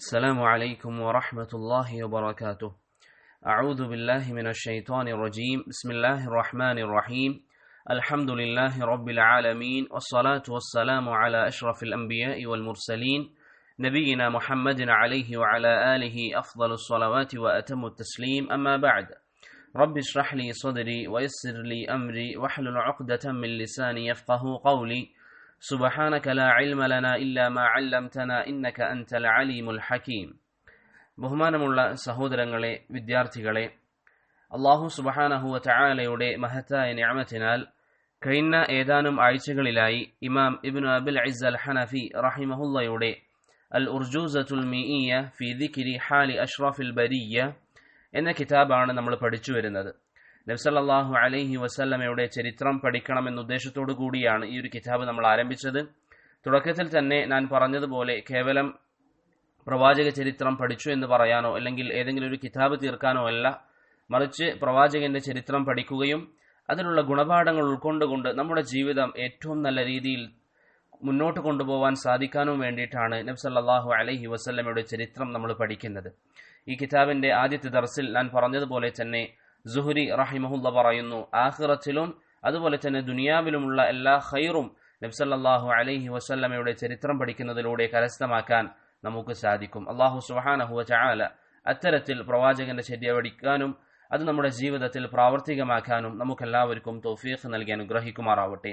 السلام عليكم ورحمة الله وبركاته. أعوذ بالله من الشيطان الرجيم. بسم الله الرحمن الرحيم. الحمد لله رب العالمين، والصلاة والسلام على أشرف الأنبياء والمرسلين نبينا محمد عليه وعلى آله أفضل الصلوات وأتم التسليم. أما بعد، رب اشرح لي صدري ويسر لي أمري واحلل عقدة من لساني يفقه قولي. സുബ്ഹാനക ലാ ഇൽമ ലനാ ഇല്ലാ മാ അല്ലംതനാ ഇന്നക അൻതൽ അലീമുൽ ഹകീം. ബഹുമാനമുള്ള സഹോദരങ്ങളെ, വിദ്യാർത്ഥികളെ, അല്ലാഹു സുബ്ഹാനഹു വ തആലയുടെ മഹത്തായ നിഅമത്തിനാൽ കഴിഞ്ഞ ഏതാനും ആഴ്ചകളിലായി ഇമാം ഇബ്നു അബിൽ ഇസ്സ് അൽ ഹനഫി റഹിമഹുള്ളയുടെ അൽ ഉർജൂസത്തുൽ മീഇയ്യ ഫീ ദിക്രി ഹാലി അഷ്റഫിൽ ബരിയ്യ എന്ന കിതാബാണ് നമ്മൾ പഠിച്ചു വരുന്നത്. നബി സല്ലല്ലാഹു അലൈഹി വസല്ലമയുടെ ചരിത്രം പഠിക്കണമെന്ന ഉദ്ദേശത്തോടു കൂടിയാണ് ഈ ഒരു കിതാബ് നമ്മൾ ആരംഭിച്ചത്. തുടക്കത്തിൽ തന്നെ ഞാൻ പറഞ്ഞതുപോലെ കേവലം പ്രവാചക ചരിത്രം പഠിച്ചു എന്ന് പറയാനോ അല്ലെങ്കിൽ ഏതെങ്കിലും ഒരു കിതാബ് തീർക്കാനോ അല്ല, മറിച്ച് പ്രവാചകന്റെ ചരിത്രം പഠിക്കുകയും അതിലുള്ള ഗുണപാഠങ്ങൾ ഉൾക്കൊണ്ടുകൊണ്ട് നമ്മുടെ ജീവിതം ഏറ്റവും നല്ല രീതിയിൽ മുന്നോട്ട് കൊണ്ടുപോകാൻ സാധിക്കാനും വേണ്ടിയിട്ടാണ് നബി സല്ലല്ലാഹു അലൈഹി വസല്ലമയുടെ ചരിത്രം നമ്മൾ പഠിക്കുന്നത്. ഈ കിതാബിന്റെ ആദ്യത്തെ ദർസിൽ ഞാൻ പറഞ്ഞതുപോലെ തന്നെ സുഹ്രി റഹിമഹുള്ള പറയുന്നു, ആഖിറത്തിലും അതുപോലെ തന്നെ ദുനിയാവിലുമുള്ള എല്ലാ ഖൈറും നബി സല്ലല്ലാഹു അലൈഹി വസല്ലമയുടെ ചരിത്രം പഠിക്കുന്നതിലൂടെ കരസ്ഥമാക്കാൻ നമുക്ക് സാധിക്കും. അല്ലാഹു സുബ്ഹാനഹു വ തആല അത്തരത്തിൽ പ്രവാചകന്റെ ചര്യ പഠിക്കാനും അത് നമ്മുടെ ജീവിതത്തിൽ പ്രാവർത്തികമാക്കാനും നമുക്കെല്ലാവർക്കും തൗഫീഖ് നൽകി അനുഗ്രഹിക്കുമാറാവട്ടെ.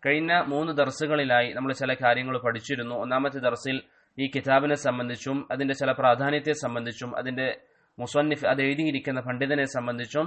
കഴിഞ്ഞ 3 ദർസുകളിലായി നമ്മൾ ചില കാര്യങ്ങൾ പഠിച്ചിരുന്നു. ഒന്നാമത്തെ ദർസിൽ ഈ കിതാബിനെ സംബന്ധിച്ചും അതിന്റെ ചില പ്രാധാന്യത്തെ സംബന്ധിച്ചും അതിന്റെ മുസന്നിഫ് അത് എഴുതിയിരിക്കുന്ന പണ്ഡിതനെ സംബന്ധിച്ചും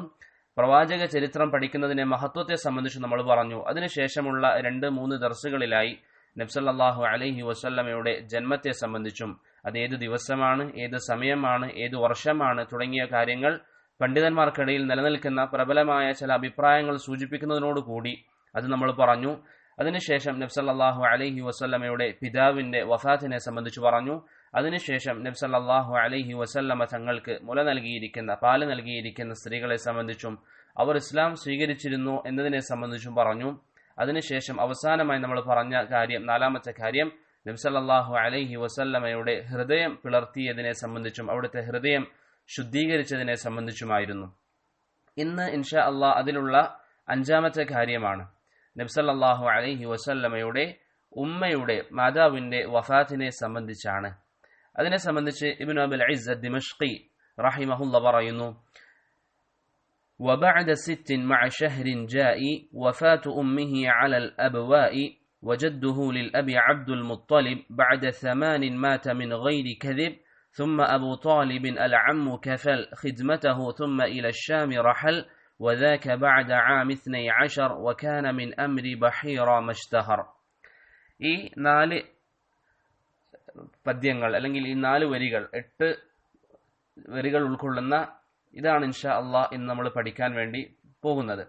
പ്രവാചക ചരിത്രം പഠിക്കുന്നതിന്റെ മഹത്വത്തെ സംബന്ധിച്ചും നമ്മൾ പറഞ്ഞു. അതിനുശേഷമുള്ള 2-3 ദർസുകളിലായി നബി സല്ലല്ലാഹു അലൈഹി വസല്ലമയുടെ ജന്മത്തെ സംബന്ധിച്ചും അത് ഏത് ദിവസമാണ്, ഏത് സമയമാണ്, ഏത് വർഷമാണ് തുടങ്ങിയ കാര്യങ്ങൾ പണ്ഡിതന്മാർക്കിടയിൽ നിലനിൽക്കുന്ന പ്രബലമായ ചില അഭിപ്രായങ്ങൾ സൂചിപ്പിക്കുന്നതിനോടുകൂടി അത് നമ്മൾ പറഞ്ഞു. അതിനുശേഷം നബി സല്ലല്ലാഹു അലൈഹി വസല്ലമയുടെ പിതാവിന്റെ വഫാത്തിനെ സംബന്ധിച്ച് പറഞ്ഞു. അതിനുശേഷം നബി സല്ലല്ലാഹു അലൈഹി വസല്ലമ തങ്ങൾക്ക് മുല നൽകിയിരിക്കുന്ന, പാല് നൽകിയിരിക്കുന്ന സ്ത്രീകളെ സംബന്ധിച്ചും അവർ ഇസ്ലാം സ്വീകരിച്ചിരുന്നു എന്നതിനെ സംബന്ധിച്ചും പറഞ്ഞു. അതിനുശേഷം അവസാനമായി നമ്മൾ പറഞ്ഞ കാര്യം, 4ാമത്തെ കാര്യം, നബി സല്ലല്ലാഹു അലൈഹി വസല്ലമയുടെ ഹൃദയം പിളർത്തിയതിനെ സംബന്ധിച്ചും അവിടുത്തെ ഹൃദയം ശുദ്ധീകരിച്ചതിനെ സംബന്ധിച്ചുമായിരുന്നു. ഇന്ന് ഇൻഷാ അല്ലാഹ് അതിലുള്ള 5ാമത്തെ കാര്യമാണ് നബി സല്ലല്ലാഹു അലൈഹി വസല്ലമയുടെ ഉമ്മയുടെ മാതാവിന്റെ വഫാത്തിനെ സംബന്ധിച്ചാണ്. അതിനെ സംബന്ധിച്ച് ഇബ്നു അബിൽ ഇസ്സ് ദിമഷ്ഖി റഹിമഹുള്ള പറയുന്നു, وبعد 6 مع شهر جاء وفاة أمه على الأبواء وجده للأب عبد المطلب بعد 8 مات من غير كذب ثم أبو طالب العم كفل خدمته ثم إلى الشام رحل وذاك بعد عام 12 وكان من أمر بحيرة ما اشتهر. ഈ 4 പദ്യങ്ങൾ അല്ലെങ്കിൽ ഈ 4 വരികൾ 8 വരികൾ ഉൾക്കൊള്ളുന്ന ഇതാണ് ഇൻഷാ അല്ലാഹ് ഇന്ന് നമ്മൾ പഠിക്കാൻ വേണ്ടി പോകുന്നത്.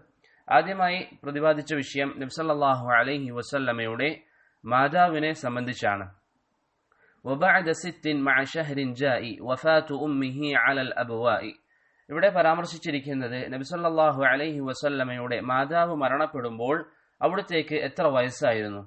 ആദ്യമായി പ്രതിപാദിച്ച വിഷയം നബി സല്ലല്ലാഹു അലൈഹി വസല്ലമയുടെ മാതാവിനെ സംബന്ധിച്ചാണ്. وبعد 6 مع شهر جاء وفاة أمه على الأبواء. ഇവിടെ പരാമർശിച്ചിരിക്കുന്നത് നബി സല്ലല്ലാഹു അലൈഹി വസല്ലമയുടെ മാതാവ് മരണപ്പെടുമ്പോൾ അവിടത്തേക്ക് എത്ര വയസ്സായിരുന്നു.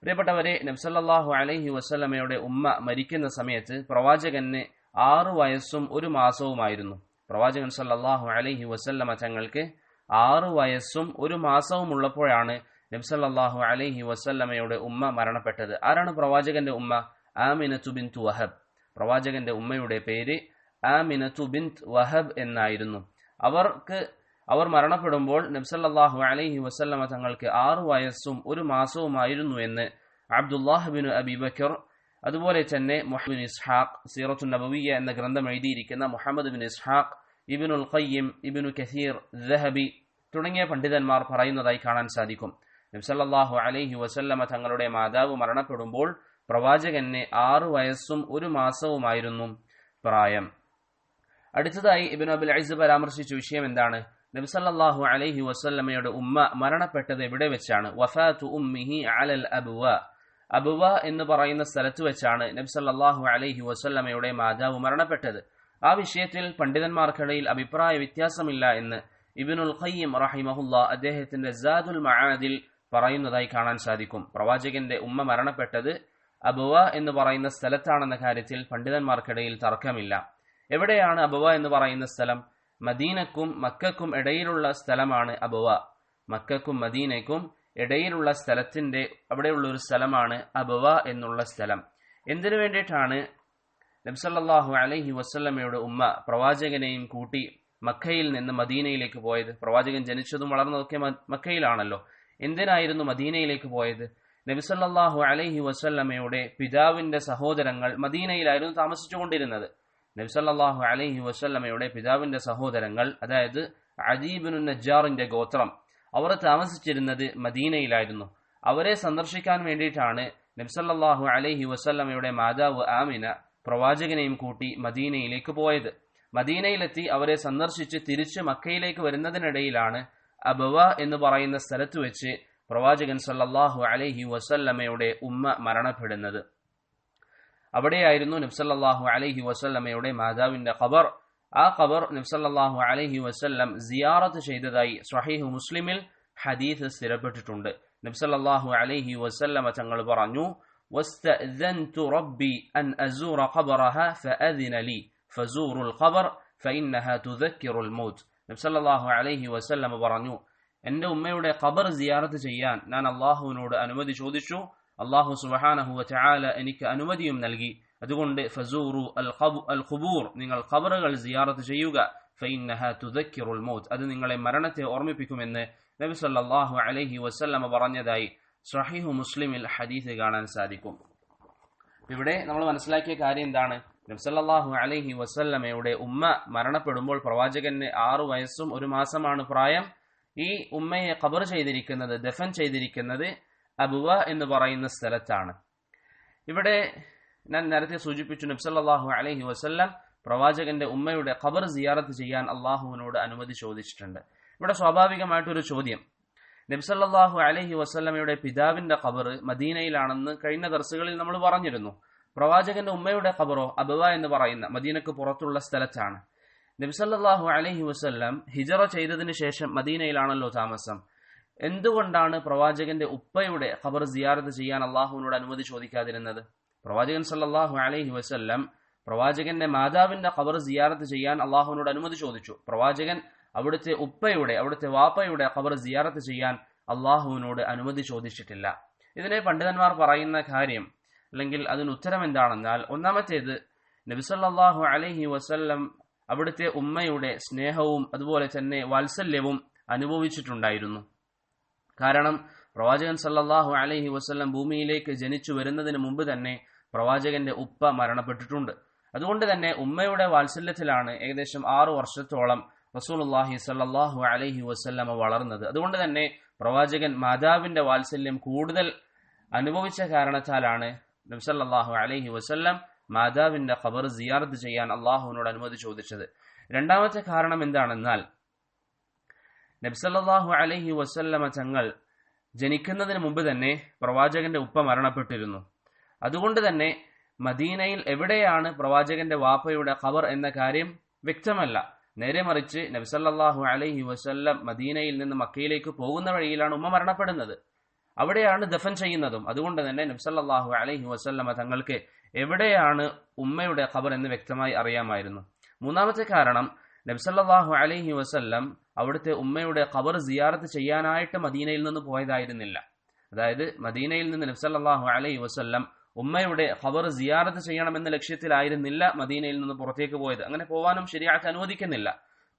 പ്രിയപ്പെട്ടവരെ, നബി സല്ലല്ലാഹു അലൈഹി വസല്ലമയുടെ ഉമ്മ മരിക്കുന്ന സമയത്ത് പ്രവാചകന് 6 വയസ്സും 1 മാസവുമായിരുന്നു. പ്രവാചകൻ സല്ലല്ലാഹു അലൈഹി വസല്ലമ തങ്ങൾക്ക് 6 വയസ്സും 1 മാസവും ഉള്ളപ്പോഴാണ് നബി സല്ലല്ലാഹു അലൈഹി വസല്ലമയുടെ ഉമ്മ മരണപ്പെട്ടത്. ആരാണ് പ്രവാചകന്റെ ഉമ്മ? ആമിനത്തു ബിൻത് വഹബ്. പ്രവാചകന്റെ ഉമ്മയുടെ പേര് ആമിനത്തു ബിൻത് വഹബ് എന്നായിരുന്നു. അവർ മരണപ്പെടുമ്പോൾ നബി സല്ലല്ലാഹു അലൈഹി വസല്ലമ തങ്ങൾക്ക് 6 വയസ്സും 1 മാസവുമായിരുന്നു എന്ന് അബ്ദുല്ലാഹ് ബിൻ അബി ബക്കർ, അതുപോലെ തന്നെ മുഹമ്മദ് ബിൻ ഇസ്ഹാഖ് സീറത്തുൻ നബവിയ്യ എന്ന ഗ്രന്ഥം എഴുതിയിരിക്കുന്ന മുഹമ്മദ് ബിൻ ഇസ്ഹാഖ്, ഇബ്നുൽ ഖയ്യിം, ഇബ്നു കസീർ, ദഹബി തുടങ്ങിയ പണ്ഡിതന്മാർ പറയുന്നതായി കാണാൻ സാധിക്കും. നബി സല്ലല്ലാഹു അലൈഹി വസല്ലമ തങ്ങളുടെ മാതാവ് മരണപ്പെടുമ്പോൾ പ്രവാചകന് 6 വയസ്സും 1 മാസവുമായിരുന്നു പ്രായം. അടുത്തതായി ഇബ്നു അബിൽ ഇസ്സ് പരാമർശിച്ച വിഷയം എന്താണ്? നബി സല്ലല്ലാഹു അലൈഹി വസല്ലമയുടെ ഉമ്മ മരണപ്പെട്ടത് എവിടെ വെച്ചാണ്? വഫാത്തു ഉമ്മിഹി അലൽ അബ്വാ. അബ്വാ എന്ന് പറയുന്ന സ്ഥലത്ത് വെച്ചാണ് നബി സല്ലല്ലാഹു അലൈഹി വസല്ലമയുടെ മാതാവ് മരണപ്പെട്ടത്. ആ വിഷയത്തിൽ പണ്ഡിതന്മാർക്കിടയിൽ അഭിപ്രായ വ്യത്യാസമില്ല എന്ന് ഇബ്നുൽ ഖയ്യിം റഹിമഹുള്ള അദ്ദേഹത്തിന്റെ സാദുൽ മആദിൽ പറയുന്നതായി കാണാൻ സാധിക്കും. പ്രവാചകന്റെ ഉമ്മ മരണപ്പെട്ടത് അബവ എന്ന് പറയുന്ന സ്ഥലത്താണെന്ന കാര്യത്തിൽ പണ്ഡിതന്മാർക്കിടയിൽ തർക്കമില്ല. എവിടെയാണ് അബവ എന്ന് പറയുന്ന സ്ഥലം? മദീനക്കും മക്കക്കും ഇടയിലുള്ള സ്ഥലമാണ് അബവ. മക്കക്കും മദീനയ്ക്കും ഇടയിലുള്ള സ്ഥലത്തിന്റെ അവിടെയുള്ള ഒരു സ്ഥലമാണ് അബവ എന്നുള്ള സ്ഥലം. എന്തിനു വേണ്ടിയിട്ടാണ് നബി സല്ലല്ലാഹു അലൈഹി വസല്ലമയുടെ ഉമ്മ പ്രവാചകനെയും കൂട്ടി മക്കയിൽ നിന്ന് മദീനയിലേക്ക് പോയത്? പ്രവാചകൻ ജനിച്ചതും വളർന്നതൊക്കെ മക്കയിലാണല്ലോ. എന്തിനായിരുന്നു മദീനയിലേക്ക് പോയത്? നബി സല്ലല്ലാഹു അലൈഹി വസല്ലമയുടെ പിതാവിന്റെ സഹോദരങ്ങൾ മദീനയിലായിരുന്നു താമസിച്ചുകൊണ്ടിരുന്നത്. നബി സല്ലല്ലാഹു അലൈഹി വസല്ലമയുടെ പിതാവിന്റെ സഹോദരങ്ങൾ, അതായത് അദീ ഇബ്നു നജ്ജാറിന്റെ ഗോത്രം, അവർ താമസിച്ചിരുന്നത് മദീനയിലായിരുന്നു. അവരെ സന്ദർശിക്കാൻ വേണ്ടിയിട്ടാണ് നബി സല്ലല്ലാഹു അലൈഹി വസല്ലമയുടെ മാതാവ് ആമിന പ്രവാചകനെയും കൂട്ടി മദീനയിലേക്ക് പോയത്. മദീനയിലെത്തി അവരെ സന്ദർശിച്ച് തിരിച്ച് മക്കയിലേക്ക് വരുന്നതിനിടയിലാണ് അബവ എന്ന് പറയുന്ന സ്ഥലത്ത് വെച്ച് പ്രവാചകൻ സല്ലല്ലാഹു അലൈഹി വസല്ലമയുടെ ഉമ്മ മരണപ്പെടുന്നത്. അവിടെയായിരുന്നു നബി സല്ലല്ലാഹു അലൈഹി വസല്ലമയുടെ മാതാവിന്റെ ഖബർ. ആ ഖബർ നബി സല്ലല്ലാഹു അലൈഹി വസല്ലം സിയാറത്ത് ചെയ്തതായി സ്വഹീഹ് മുസ്ലിമിൽ ഹദീസ് സ്ഥിരപ്പെട്ടിട്ടുണ്ട്. നബി സല്ലല്ലാഹു അലൈഹി വസല്ലമ തങ്ങൾ പറഞ്ഞു, വസ്തഅ്ദൻതു റബ്ബി അൻ അസൂറ ഖബറഹ ഫഅദിന ലി ഫസൂറുൽ ഖബർ ഫഇന്നഹ തുദക്കിറുൽ മൗത്ത്. നബി സല്ലല്ലാഹു അലൈഹി വസല്ലമ പറഞ്ഞു, എന്റെ ഉമ്മയുടെ ഖബർ സിയാറത്ത് ചെയ്യാൻ ഞാൻ അല്ലാഹുവിനോട് അനുമതി ചോദിച്ചു. അല്ലാഹു സുബ്ഹാനഹു വ തആല എനിക്ക് അനുമതിയും നൽകി. അതുകൊണ്ട് ഫസൂറു അൽ ഖുബൂർ, നിങ്ങൾ ഖബറുകൾ സിയാറത്ത് ചെയ്യുക. ഫഇന്നഹ തുദക്കിറുൽ മൗത്ത്, അത് നിങ്ങളെ മരണത്തെ ഓർമ്മിപ്പിക്കുമെന്ന് നബി സല്ലല്ലാഹു അലൈഹി വസല്ലമ പറഞ്ഞതായി സ്വഹീഹ് മുസ്ലിമിൽ ഹദീസ് കാണാൻ സാധിക്കും. ഇവിടെ നമ്മൾ മനസ്സിലാക്കിയ കാര്യം എന്താണ്? നബി സല്ലല്ലാഹു അലൈഹി വസല്ലമയുടെ ഉമ്മ മരണപ്പെടുമ്പോൾ പ്രവാചകന് 6 വയസ്സും 1 മാസമാണ് പ്രായം. ഈ ഉമ്മയെ ഖബർ ചെയ്തിരിക്കുന്നത്, ദഫൻ ചെയ്തിരിക്കുന്നത് അബുവ എന്ന് പറയുന്ന സ്ഥലത്താണ്. ഇവിടെ ഞാൻ നേരത്തെ സൂചിപ്പിച്ചു, നബി സല്ലല്ലാഹു അലൈഹി വസല്ലം പ്രവാചകന്റെ ഉമ്മയുടെ ഖബർ സിയാറത്ത് ചെയ്യാൻ അള്ളാഹുവിനോട് അനുമതി ചോദിച്ചിട്ടുണ്ട്. ഇവിടെ സ്വാഭാവികമായിട്ടൊരു ചോദ്യം, നബി സല്ലല്ലാഹു അലൈഹി വസല്ലമയുടെ പിതാവിന്റെ ഖബർ മദീനയിലാണെന്ന് കഴിഞ്ഞ ദർസുകളിൽ നമ്മൾ പറഞ്ഞിരുന്നു. പ്രവാചകന്റെ ഉമ്മയുടെ ഖബറോ അബവ എന്ന് പറയുന്ന മദീനക്ക് പുറത്തുള്ള സ്ഥലത്താണ്. നബി സല്ലല്ലാഹു അലൈഹി വസല്ലം ഹിജറ ചെയ്തതിനു ശേഷം മദീനയിലാണല്ലോ താമസം. എന്തുകൊണ്ടാണ് പ്രവാചകന്റെ ഉപ്പയുടെ ഖബർ സിയാറത്ത് ചെയ്യാൻ അള്ളാഹുവിനോട് അനുമതി ചോദിക്കാതിരുന്നത്? പ്രവാചകൻ സല്ലല്ലാഹു അലൈഹി വസല്ലം പ്രവാചകന്റെ മാതാവിന്റെ ഖബർ സിയാറത്ത് ചെയ്യാൻ അള്ളാഹുവിനോട് അനുമതി ചോദിച്ചു. പ്രവാചകൻ അവിടുത്തെ ഉപ്പയുടെ, അവിടുത്തെ വാപ്പയുടെ ഖബർ സിയാറത്ത് ചെയ്യാൻ അള്ളാഹുവിനോട് അനുമതി ചോദിച്ചിട്ടില്ല. ഇതിനെ പണ്ഡിതന്മാർ പറയുന്ന കാര്യം, അല്ലെങ്കിൽ അതിന് ഉത്തരം എന്താണെന്നാൽ, ഒന്നാമത്തേത്, നബി സല്ലല്ലാഹു അലൈഹി വസല്ലം അവിടുത്തെ ഉമ്മയുടെ സ്നേഹവും അതുപോലെ തന്നെ വാത്സല്യവും അനുഭവിച്ചിട്ടുണ്ടായിരുന്നു. കാരണം പ്രവാചകൻ സല്ലല്ലാഹു അലൈഹി വസല്ലം ഭൂമിയിലേക്ക് ജനിച്ചു വരുന്നതിന് മുമ്പ് തന്നെ പ്രവാചകന്റെ ഉപ്പ മരണപ്പെട്ടിട്ടുണ്ട്. അതുകൊണ്ട് തന്നെ ഉമ്മയുടെ വാത്സല്യത്തിലാണ് ഏകദേശം 6 വർഷത്തോളം റസൂലുള്ളാഹി സല്ലല്ലാഹു അലൈഹി വസല്ലമ വളർന്നത്. അതുകൊണ്ട് തന്നെ പ്രവാചകൻ മാതാവിന്റെ വാത്സല്യം കൂടുതൽ അനുഭവിച്ച കാരണത്താലാണ് നബി സല്ലല്ലാഹു അലൈഹി വസല്ലം മാതാവിന്റെ ഖബർ സിയാറത്ത് ചെയ്യാൻ അള്ളാഹുവിനോട് അനുമതി ചോദിച്ചത്. രണ്ടാമത്തെ കാരണം എന്താണെന്നാൽ, നബി സല്ലല്ലാഹു അലൈഹി വസല്ലമ തങ്ങൾ ജനിക്കുന്നതിന് മുമ്പ് തന്നെ പ്രവാചകന്റെ ഉപ്പ മരണപ്പെട്ടിരുന്നു. അതുകൊണ്ട് തന്നെ മദീനയിൽ എവിടെയാണ് പ്രവാചകന്റെ വാപ്പയുടെ ഖബർ എന്ന കാര്യം വ്യക്തമല്ല. നേരെ മറിച്ച് നബി സല്ലല്ലാഹു അലൈഹി വസല്ലം മദീനയിൽ നിന്ന് മക്കയിലേക്ക് പോകുന്ന വഴിയിലാണ് ഉമ്മ മരണപ്പെടുന്നത്. അവിടെയാണ് ദഫൻ ചെയ്യുന്നതും. അതുകൊണ്ട് തന്നെ നബി സല്ലല്ലാഹു അലൈഹി വസല്ലമ തങ്ങൾക്ക് എവിടെയാണ് ഉമ്മയുടെ ഖബർ എന്ന് വ്യക്തമായി അറിയാമായിരുന്നു. മൂന്നാമത്തെ കാരണം, നബി സല്ലല്ലാഹു അലൈഹി വസല്ലം അവിടുത്തെ ഉമ്മയുടെ ഖബർ സിയാറത്ത് ചെയ്യാനായിട്ട് മദീനയിൽ നിന്ന് പോയതായിരുന്നില്ല. അതായത് മദീനയിൽ നിന്ന് നബി സല്ലല്ലാഹു അലൈഹി വസല്ലം ഉമ്മയുടെ ഖബർ സിയാറത്ത് ചെയ്യണമെന്ന ലക്ഷ്യത്തിലായിരുന്നില്ല മദീനയിൽ നിന്ന് പുറത്തേക്ക് പോയത്. അങ്ങനെ പോവാനും ശരീഅത്ത് അനുവദിക്കുന്നില്ല.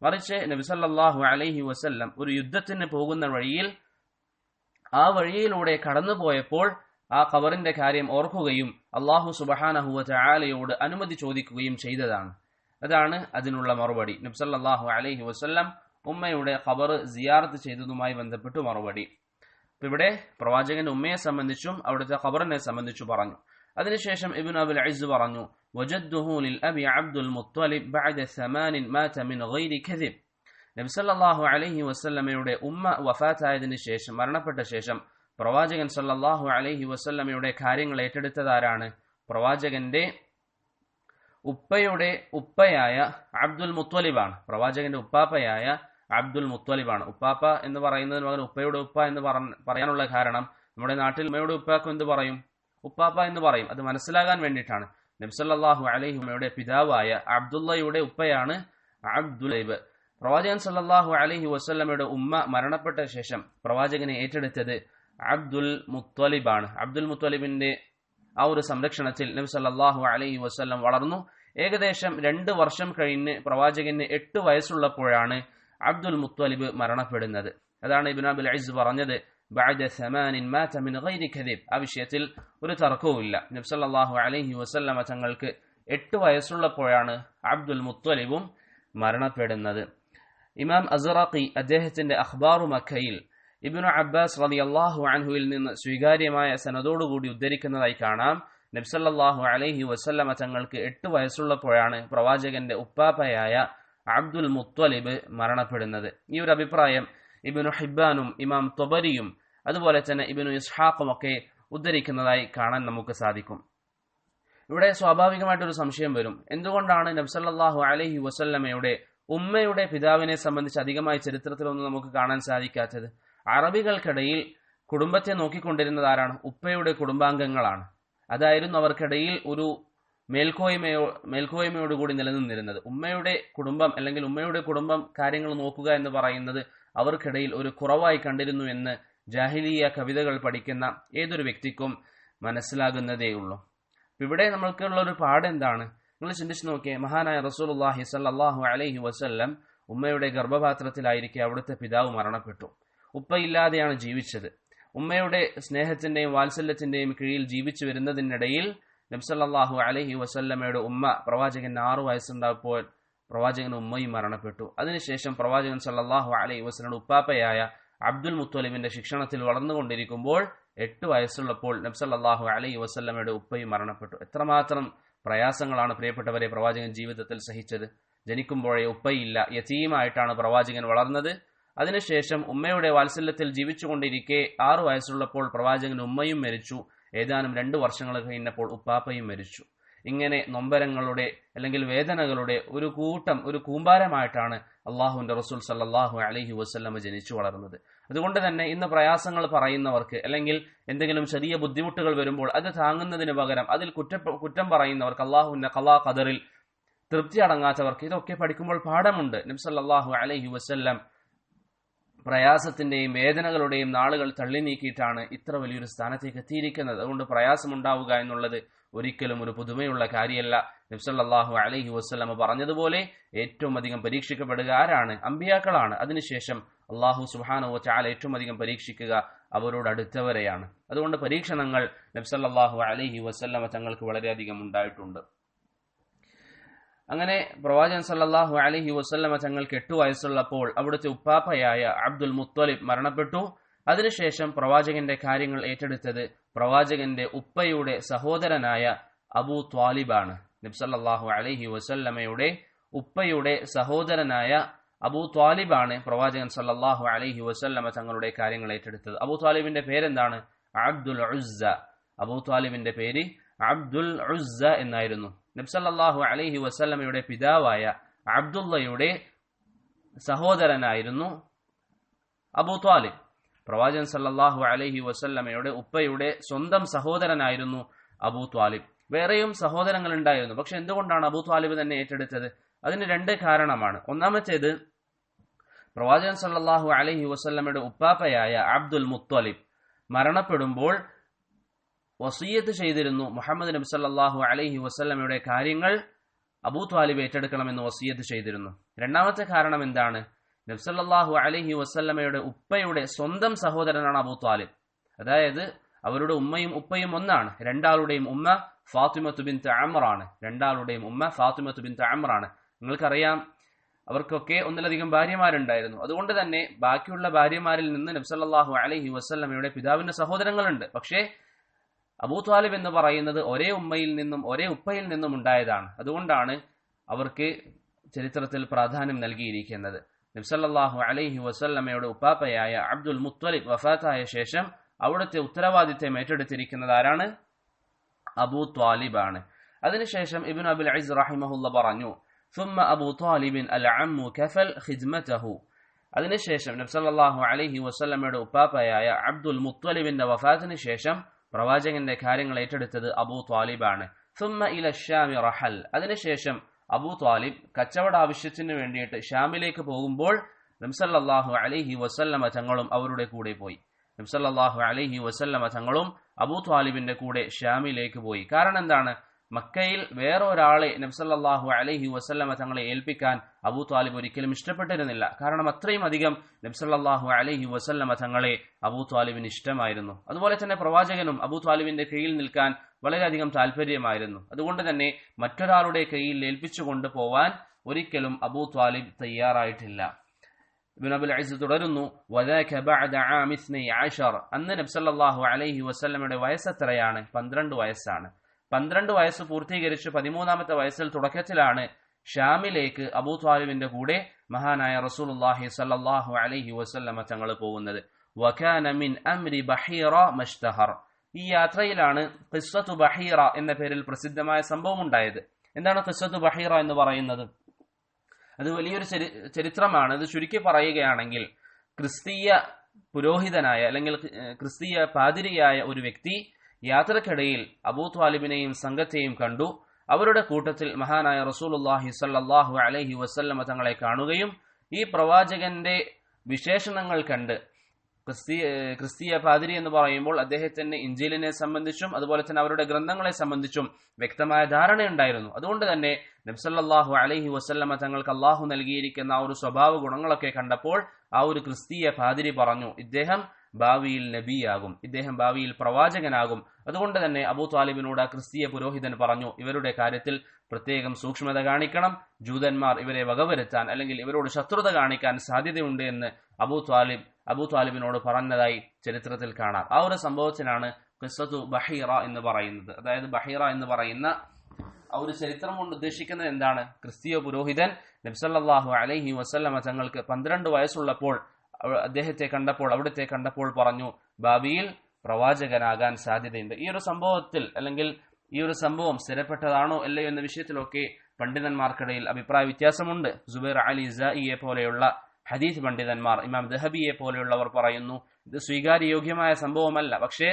മറിച്ച് നബി സല്ലല്ലാഹു അലൈഹി വസല്ലം ഒരു യുദ്ധത്തിന് പോകുന്ന വഴിയിൽ, ആ വഴിയിലൂടെ കടന്നുപോയപ്പോൾ ആ ഖബറിന്റെ കാര്യം ഓർക്കുകയും അല്ലാഹു സുബ്ഹാനഹു വ തആലയോട് അനുമതി ചോദിക്കുകയും ചെയ്തതാണ്. അതാണ് അതിനുള്ള മറുപടി. നബി സല്ലല്ലാഹു അലൈഹി വസല്ലം ഉമ്മയുടെ ഖബർ സിയാറത്ത് ചെയ്തതുമായി ബന്ധപ്പെട്ട് മറുപടി. ഇവിടെ പ്രവാചകന്റെ ഉമ്മയെ സംബന്ധിച്ചും അവിടുത്തെ ഖബറിനെ സംബന്ധിച്ചു പറഞ്ഞു. അതിനുശേഷം ഇബ്നു അബുൽ ഇസ് പറഞ്ഞു, വജദ്ദുഹു ലിൽ അബി അബ്ദുൽ മുത്തലിബ് ബഅദ 8 മാത മിൻ ഗൈരി കദിബ്. നബി സല്ലല്ലാഹു അലൈഹി വസല്ലമയുടെ ഉമ്മ വഫാത്തായതിനു ശേഷം, മരണപ്പെട്ട ശേഷം പ്രവാചകൻ സല്ലല്ലാഹു അലൈഹി വസല്ലമയുടെ കാര്യങ്ങൾ ഏറ്റെടുത്തതാരാണ്? പ്രവാചകന്റെ ഉപ്പയുടെ ഉപ്പയായ അബ്ദുൽ മുത്തലിബാണ്. പ്രവാചകന്റെ ഉപ്പാപ്പയായ അബ്ദുൽ മുത്തലിബാണ്. ഉപ്പാപ്പ എന്ന് പറയുന്നതിന് പകരം ഉപ്പയുടെ ഉപ്പ എന്ന് പറയാനുള്ള കാരണം, നമ്മുടെ നാട്ടിൽ ഉമ്മയുടെ ഉപ്പാക്കും എന്ത് പറയും? ഉപ്പാപ്പ എന്ന് പറയും. അത് മനസ്സിലാകാൻ വേണ്ടിയിട്ടാണ്. നബി സല്ലല്ലാഹു അലൈഹി വസല്ലമയുടെ പിതാവായ അബ്ദുള്ളയുടെ ഉപ്പയാണ് അബ്ദുൽ. പ്രവാചകൻ സല്ലല്ലാഹു അലൈഹി വസല്ലമയുടെ ഉമ്മ മരണപ്പെട്ട ശേഷം പ്രവാചകനെ ഏറ്റെടുത്തത് അബ്ദുൽ മുത്തലിബാണ്. അബ്ദുൽ മുത്തലിബിന്റെ ആ ഒരു സംരക്ഷണത്തിൽ നബി സല്ലല്ലാഹു അലൈഹി വസല്ലം വളർന്നു. ഏകദേശം 2 വർഷം കഴിഞ്ഞ് പ്രവാചകന് 8 വയസ്സുള്ളപ്പോഴാണ് അബ്ദുൽ മുത്തലിബ് മരണപ്പെടുന്നത്. അതാണ് ഇബ്നു അബിൽ ഇസ് പറഞ്ഞത് ബഅദ 8 മാത മിൻ ഗൈരി കദിബ്. ആ വിഷയത്തിൽ ഒരു തർക്കവുമില്ല. നബി സല്ലല്ലാഹു അലൈഹി വസല്ലമ തങ്ങൾക്ക് 8 വയസ്സുള്ളപ്പോഴാണ് അബ്ദുൽ മുത്തലിബും മരണപ്പെടുന്നത്. ഇമാം അസ്റഖി അദ്ദേഹത്തിന്റെ അഖ്ബാറു മക്കയിൽ ഇബ്നു അബ്ബാസ് റളിയല്ലാഹു അൻഹുവിൽ നിന്ന് സ്വീകാര്യമായ സനദോടുകൂടി ഉദ്ധരിക്കുന്നതായി കാണാം. നബി സല്ലല്ലാഹു അലൈഹി വസല്ലമ തങ്ങൾക്ക് 8 വയസ്സുള്ളപ്പോഴാണ് പ്രവാചകന്റെ ഉപ്പാപ്പയായ അബ്ദുൽ മുത്തലിബ് മരണപ്പെടുന്നത്. ഈ ഒരു അഭിപ്രായം ഇബ്നു ഹിബ്ബാനും ഇമാം തൊബരിയും അതുപോലെ തന്നെ ഇബ്നു ഇസ്ഹാഖും ഒക്കെ ഉദ്ധരിക്കുന്നതായി കാണാൻ നമുക്ക് സാധിക്കും. ഇവിടെ സ്വാഭാവികമായിട്ടൊരു സംശയം വരും. എന്തുകൊണ്ടാണ് നബി സല്ലല്ലാഹു അലൈഹി വസല്ലമയുടെ ഉമ്മയുടെ പിതാവിനെ സംബന്ധിച്ച് അധികമായി ചരിത്രത്തിലൊന്നും നമുക്ക് കാണാൻ സാധിക്കാത്തത്? അറബികൾക്കിടയിൽ കുടുംബത്തെ നോക്കിക്കൊണ്ടിരുന്നത് ആരാണ്? ഉപ്പയുടെ കുടുംബാംഗങ്ങളാണ്. അതായിരുന്നു അവർക്കിടയിൽ ഒരു മേൽക്കോയ്മയോടുകൂടി നിലനിന്നിരുന്നത്. ഉമ്മയുടെ കുടുംബം അല്ലെങ്കിൽ ഉമ്മയുടെ കുടുംബം കാര്യങ്ങൾ നോക്കുക എന്ന് പറയുന്നത് അവർക്കിടയിൽ ഒരു കുറവായി കണ്ടിരുന്നു എന്ന് ജാഹിലിയ കവിതകൾ പഠിക്കുന്ന ഏതൊരു വ്യക്തിക്കും മനസ്സിലാകുന്നതേയുള്ളൂ. ഇവിടെ നമ്മൾക്കുള്ള ഒരു പാഠെന്താണ്? നിങ്ങൾ ചിന്തിച്ചു നോക്കിയേ. മഹാനായ റസൂലുള്ളാഹി സ്വല്ലല്ലാഹു അലൈഹി വസല്ലം ഉമ്മയുടെ ഗർഭപാത്രത്തിലായിരിക്കെ അവിടുത്തെ പിതാവ് മരണപ്പെട്ടു. ഉപ്പയില്ലാതെയാണ് ജീവിച്ചത്. ഉമ്മയുടെ സ്നേഹത്തിന്റെയും വാത്സല്യത്തിന്റെയും കീഴിൽ ജീവിച്ചു വരുന്നതിനിടയിൽ നബി സല്ലല്ലാഹു അലൈഹി വസല്ലമയുടെ ഉമ്മ പ്രവാചകന് 6 വയസ്സുണ്ടായപ്പോൾ പ്രവാചകൻ ഉമ്മയും മരണപ്പെട്ടു. അതിനുശേഷം പ്രവാചകൻ സല്ലല്ലാഹു അലൈഹി വസല്ലമയുടെ ഉപ്പാപ്പയായ അബ്ദുൽ മുത്തലിബിന്റെ ശിക്ഷണത്തിൽ വളർന്നുകൊണ്ടിരിക്കുമ്പോൾ 8 വയസ്സുള്ളപ്പോൾ നബി സല്ലല്ലാഹു അലൈഹി വസല്ലമയുടെ ഉപ്പയും മരണപ്പെട്ടു. എത്രമാത്രം പ്രയാസങ്ങളാണ് പ്രിയപ്പെട്ടവരെ പ്രവാചകൻ ജീവിതത്തിൽ സഹിച്ചത്. ജനിക്കുമ്പോഴേ ഉപ്പയില്ല, യതീമായിട്ടാണ് പ്രവാചകൻ വളർന്നത്. അതിനുശേഷം ഉമ്മയുടെ വാത്സല്യത്തിൽ ജീവിച്ചുകൊണ്ടിരിക്കെ 6 വയസ്സുള്ളപ്പോൾ പ്രവാചകൻ ഉമ്മയും മരിച്ചു. ഏതാനും 2 വർഷങ്ങൾ കഴിഞ്ഞപ്പോൾ ഉപ്പാപ്പയും മരിച്ചു. ഇങ്ങനെ നൊമ്പരങ്ങളുടെ അല്ലെങ്കിൽ വേദനകളുടെ ഒരു കൂമ്പാരമായിട്ടാണ് അള്ളാഹുവിന്റെ റസൂൽ സല്ലല്ലാഹു അലൈഹി വസല്ലമ ജനിച്ചു വളർന്നത്. അതുകൊണ്ട് തന്നെ ഇന്ന് പ്രയാസങ്ങൾ പറയുന്നവർക്ക് അല്ലെങ്കിൽ എന്തെങ്കിലും ചെറിയ ബുദ്ധിമുട്ടുകൾ വരുമ്പോൾ അത് താങ്ങുന്നതിന് പകരം അതിൽ കുറ്റം പറയുന്നവർക്ക്, അള്ളാഹുവിന്റെ ഖളാ ഖദറിൽ തൃപ്തി അടങ്ങാത്തവർക്ക് ഇതൊക്കെ പഠിക്കുമ്പോൾ പാഠമുണ്ട്. നബി സല്ലല്ലാഹു അലൈഹി വസല്ലം പ്രയാസത്തിന്റെയും വേദനകളുടെയും നാളുകൾ തള്ളി നീക്കിയിട്ടാണ് ഇത്ര വലിയൊരു സ്ഥാനത്തേക്ക് എത്തിയിരിക്കുന്നത്. അതുകൊണ്ട് പ്രയാസമുണ്ടാവുക എന്നുള്ളത് ഒരിക്കലും ഒരു പുതുമയുള്ള കാര്യമല്ല. നബി സല്ലല്ലാഹു അലൈഹി വസല്ലം പറഞ്ഞതുപോലെ ഏറ്റവും അധികം പരീക്ഷിക്കപ്പെടുക ആരാണ്? അമ്പിയാക്കളാണ്. അതിനുശേഷം അള്ളാഹു സുബ്ഹാനഹു വ തആല ഏറ്റവും അധികം പരീക്ഷിക്കുക അവരോട് അടുത്തവരെയാണ്. അതുകൊണ്ട് പരീക്ഷണങ്ങൾ നബി സല്ലല്ലാഹു അലൈഹി വസല്ലം തങ്ങൾക്ക് വളരെയധികം ഉണ്ടായിട്ടുണ്ട്. അങ്ങനെ പ്രവാചകൻ സല്ലല്ലാഹു അലൈഹി വസല്ലമ തങ്ങൾക്ക് 8 വയസ്സുള്ളപ്പോൾ അവിടുത്തെ ഉപ്പാപ്പയായ അബ്ദുൽ മുത്തലിബ് മരണപ്പെട്ടു. അതിനുശേഷം പ്രവാചകന്റെ കാര്യങ്ങൾ ഏറ്റെടുത്തത് പ്രവാചകന്റെ ഉപ്പയുടെ സഹോദരനായ അബൂ ത്വാലിബാണ്. നബി സല്ലല്ലാഹു അലൈഹി വസല്ലമയുടെ ഉപ്പയുടെ സഹോദരനായ അബൂ ത്വാലിബാണ് പ്രവാചകൻ സല്ലല്ലാഹു അലൈഹി വസല്ലമ തങ്ങളുടെ കാര്യങ്ങൾ ഏറ്റെടുത്തത്. അബൂ ത്വാലിബിന്റെ പേരെന്താണ്? അബ്ദുൽ ഉസ്സ. അബൂ ത്വാലിബിന്റെ പേര് അബ്ദുൽ ഉസ്സ എന്നായിരുന്നു. നബി സല്ലല്ലാഹു അലൈഹി വസല്ലമയുടെ പിതാവായ അബ്ദുള്ളയുടെ സഹോദരനായിരുന്നു അബൂ ത്വാലിബ്. പ്രവാചകൻ സല്ലല്ലാഹു അലൈഹി വസല്ലമയുടെ ഉപ്പയുടെ സ്വന്തം സഹോദരനായിരുന്നു അബൂ ത്വാലിബ്. വേറെയും സഹോദരങ്ങൾ ഉണ്ടായിരുന്നു. പക്ഷെ എന്തുകൊണ്ടാണ് അബൂ ത്വാലിബ് തന്നെ ഏറ്റെടുത്തത്? അതിന് 2 കാരണമാണ്. ഒന്നാമത്തേത്, പ്രവാചകൻ സല്ലല്ലാഹു അലൈഹി വസല്ലമയുടെ ഉപ്പാപ്പയായ അബ്ദുൽ മുത്തലിബ് മരണപ്പെടുമ്പോൾ വസിയ്യത്ത് ചെയ്തിരുന്നു മുഹമ്മദ് നബി സല്ലല്ലാഹു അലൈഹി വസല്ലമയുടെ കാര്യങ്ങൾ അബൂ ത്വാലിബ് ഏറ്റെടുക്കണമെന്ന് വസിയ്യത്ത് ചെയ്തിരുന്നു. രണ്ടാമത്തെ കാരണം എന്താണ്? നബി സല്ലല്ലാഹു അലൈഹി വസല്ലമയുടെ ഉപ്പയുടെ സ്വന്തം സഹോദരനാണ് അബൂ ത്വാലിബ്. അതായത് അവരുടെ ഉമ്മയും ഉപ്പയും ഒന്നാണ്. രണ്ടാളുടെയും ഉമ്മ ഫാത്തിമത്തു ബിൻത് അംറാണ്. നിങ്ങൾക്കറിയാം, അവർക്കൊക്കെ ഒന്നിലധികം ഭാര്യമാരുണ്ടായിരുന്നു. അതുകൊണ്ട് തന്നെ ബാക്കിയുള്ള ഭാര്യമാരിൽ നിന്ന് നബി സല്ലല്ലാഹു അലൈഹി വസല്ലമയുടെ പിതാവിന്റെ സഹോദരങ്ങളുണ്ട്. പക്ഷേ അബൂ ത്വാലിബ് എന്ന് പറയുന്നത് ഒരേ ഉമ്മയിൽ നിന്നും ഒരേ ഉപ്പയിൽ നിന്നും ഉണ്ടായതാണ്. അതുകൊണ്ടാണ് അവർക്ക് ചരിത്രത്തിൽ പ്രാധാന്യം നൽകിയിരിക്കുന്നത്. നബി സല്ലല്ലാഹു അലൈഹി വസല്ലമയുടെ ഉപ്പാപ്പയായ അബ്ദുൽ മുത്തലിബ് വഫാത്തായ ശേഷം അവിടുത്തെ ഉത്തരവാദിത്തം ഏറ്റെടുത്തിരിക്കുന്നത് ആരാണ്? അബൂ ത്വാലിബ് ആണ്. അതിനുശേഷം ഇബ്നു അബിൽ ഇസ് റഹിമഹുല്ലാഹ് പറഞ്ഞു, ثم അബൂ ത്വാലിബിൻ അൽഅമ്മു കഫൽ ഖിദ്മതഹു. അതിനുശേഷം നബി സല്ലല്ലാഹു അലൈഹി വസല്ലമയുടെ ഉപ്പാപ്പയായ അബ്ദുൽ മുത്തലിബിന്റെ വഫാത്തിന് ശേഷം പ്രവാചകന്റെ കാര്യങ്ങൾ ഏറ്റെടുത്തത് അബൂ ത്വാലിബാണ്. സുമ്മ ഇല ഷ്യാമി റഹൽ, അതിനുശേഷം അബൂ ത്വാലിബ് കച്ചവട ആവശ്യത്തിന് വേണ്ടിയിട്ട് ഷ്യാമിലേക്ക് പോകുമ്പോൾ നബി അലൈഹി വസല്ലമ തങ്ങളും അവരുടെ കൂടെ പോയി. നബി അലൈഹി വസല്ലമ തങ്ങളും അബൂ ത്വാലിബിന്റെ കൂടെ ഷ്യാമിലേക്ക് പോയി. കാരണം എന്താണ്? മക്കയിൽ വേറെ ഒരാളെ നബി അലൈഹി വസല്ലമ തങ്ങളെ ഏൽപ്പിക്കാൻ അബൂ ത്വാലിബ് ഒരിക്കലും ഇഷ്ടപ്പെട്ടിരുന്നില്ല. കാരണം അത്രയും അധികം നബി അലൈഹി വസല്ലമ തങ്ങളെ അബൂ ത്വാലിബിന് ഇഷ്ടമായിരുന്നു. അതുപോലെ തന്നെ പ്രവാചകനും അബൂ ത്വാലിബിന്റെ കയ്യിൽ നിൽക്കാൻ വളരെയധികം താല്പര്യമായിരുന്നു. അതുകൊണ്ട് തന്നെ മറ്റൊരാളുടെ കയ്യിൽ ഏൽപ്പിച്ചു കൊണ്ടുപോവാൻ ഒരിക്കലും അബൂ ത്വാലിബ് തയ്യാറായിട്ടില്ല. ഇബ്നു അബുൽ ഇസ് തുടരുന്നു, വദാക ബഅദ ആമി 12, അന്ന് നബി സല്ലല്ലാഹു അലൈഹി വസല്ലമയുടെ വയസ്സ് എത്രയാണ്? 12 വയസ്സാണ്. 12 വയസ്സ് പൂർത്തീകരിച്ച് 13ാമത്തെ വയസ്സിൽ തുടക്കത്തിലാണ് ഷാമിലേക്ക് അബൂ ത്വാലിബിന്റെ കൂടെ മഹാനായ റസൂലുള്ളാഹി സ്വല്ലല്ലാഹു അലൈഹി വസല്ലമ തങ്ങൾ പോകുന്നത്. വകാന മിൻ അംരി ബഹീറ മഷ്തഹർ, ഈ യാത്രയിലാണ് ഖിസ്സത്തു ബഹീറ എന്ന പേരിൽ പ്രസിദ്ധമായ സംഭവം ഉണ്ടായത്. എന്താണ് ഖിസ്സത്തു ബഹീറ എന്ന് പറയുന്നത്? അത് വലിയൊരു ചരിത്രമാണ്. അത് ചുരുക്കി പറയുകയാണെങ്കിൽ, ക്രിസ്തീയ പുരോഹിതനായ അല്ലെങ്കിൽ ക്രിസ്തീയ പാതിരിയായ ഒരു വ്യക്തി യാത്രക്കിടയിൽ അബൂ ത്വാലിബിനെയും സംഘത്തെയും കണ്ടു. അവരുടെ കൂട്ടത്തിൽ മഹാനായ റസൂലുള്ളാഹി സ്വല്ലല്ലാഹു അലൈഹി വസല്ലമ തങ്ങളെ കാണുകയും ഈ പ്രവാചകന്റെ വിശേഷണങ്ങൾ കണ്ട്, ക്രിസ്തീയ പാതിരി എന്ന് പറയുമ്പോൾ അദ്ദേഹത്തിന് ഇഞ്ചീലിനെ സംബന്ധിച്ചും അതുപോലെ തന്നെ അവരുടെ ഗ്രന്ഥങ്ങളെ സംബന്ധിച്ചും വ്യക്തമായ ധാരണയുണ്ടായിരുന്നു. അതുകൊണ്ട് തന്നെ നബി സല്ലല്ലാഹു അലൈഹി വസല്ലമ തങ്ങൾക്ക് അള്ളാഹു നൽകിയിരിക്കുന്ന ആ ഒരു സ്വഭാവ ഗുണങ്ങളൊക്കെ കണ്ടപ്പോൾ ആ ഒരു ക്രിസ്തീയ പാതിരി പറഞ്ഞു, ഇദ്ദേഹം ഭാവിയിൽ നബിയാകും, ഇദ്ദേഹം ഭാവിയിൽ പ്രവാചകനാകും. അതുകൊണ്ട് തന്നെ അബൂ ത്വാലിബിനോട് ആ ക്രിസ്തീയ പുരോഹിതൻ പറഞ്ഞു, ഇവരുടെ കാര്യത്തിൽ പ്രത്യേകം സൂക്ഷ്മത കാണിക്കണം, ജൂതന്മാർ ഇവരെ വകവരുത്താൻ അല്ലെങ്കിൽ ഇവരോട് ശത്രുത കാണിക്കാൻ സാധ്യതയുണ്ട് എന്ന് അബൂ ത്വാലിബിനോട് പറഞ്ഞതായി ചരിത്രത്തിൽ കാണാം. ആ ഒരു സംഭവത്തിനാണ് ഖിസ്സത്തു ബഹീറ എന്ന് പറയുന്നത്. അതായത് ബഹീറ എന്ന് പറയുന്ന ആ ഒരു ചരിത്രം കൊണ്ട് ഉദ്ദേശിക്കുന്നത് എന്താണ്? ക്രിസ്തീയ പുരോഹിതൻ നബി സല്ലല്ലാഹു അലൈഹി വസല്ലമ തങ്ങൾക്ക് 12 വയസ്സുള്ളപ്പോൾ അവിടുത്തെ കണ്ടപ്പോൾ പറഞ്ഞു, ഭാവിയിൽ പ്രവാചകനാകാൻ സാധ്യതയുണ്ട്. ഈ ഒരു സംഭവത്തിൽ അല്ലെങ്കിൽ ഈ ഒരു സംഭവം സ്ഥിരപ്പെട്ടതാണോ അല്ലയോ എന്ന വിഷയത്തിലൊക്കെ പണ്ഡിതന്മാർക്കിടയിൽ അഭിപ്രായ വ്യത്യാസമുണ്ട്. സുബൈർ അലി സായിയെ പോലെയുള്ള ഹദീസ് പണ്ഡിതന്മാർ, ഇമാം ദഹബിയെ പോലെയുള്ളവർ പറയുന്നു ഇത് സ്വീകാര്യയോഗ്യമായ സംഭവമല്ല. പക്ഷേ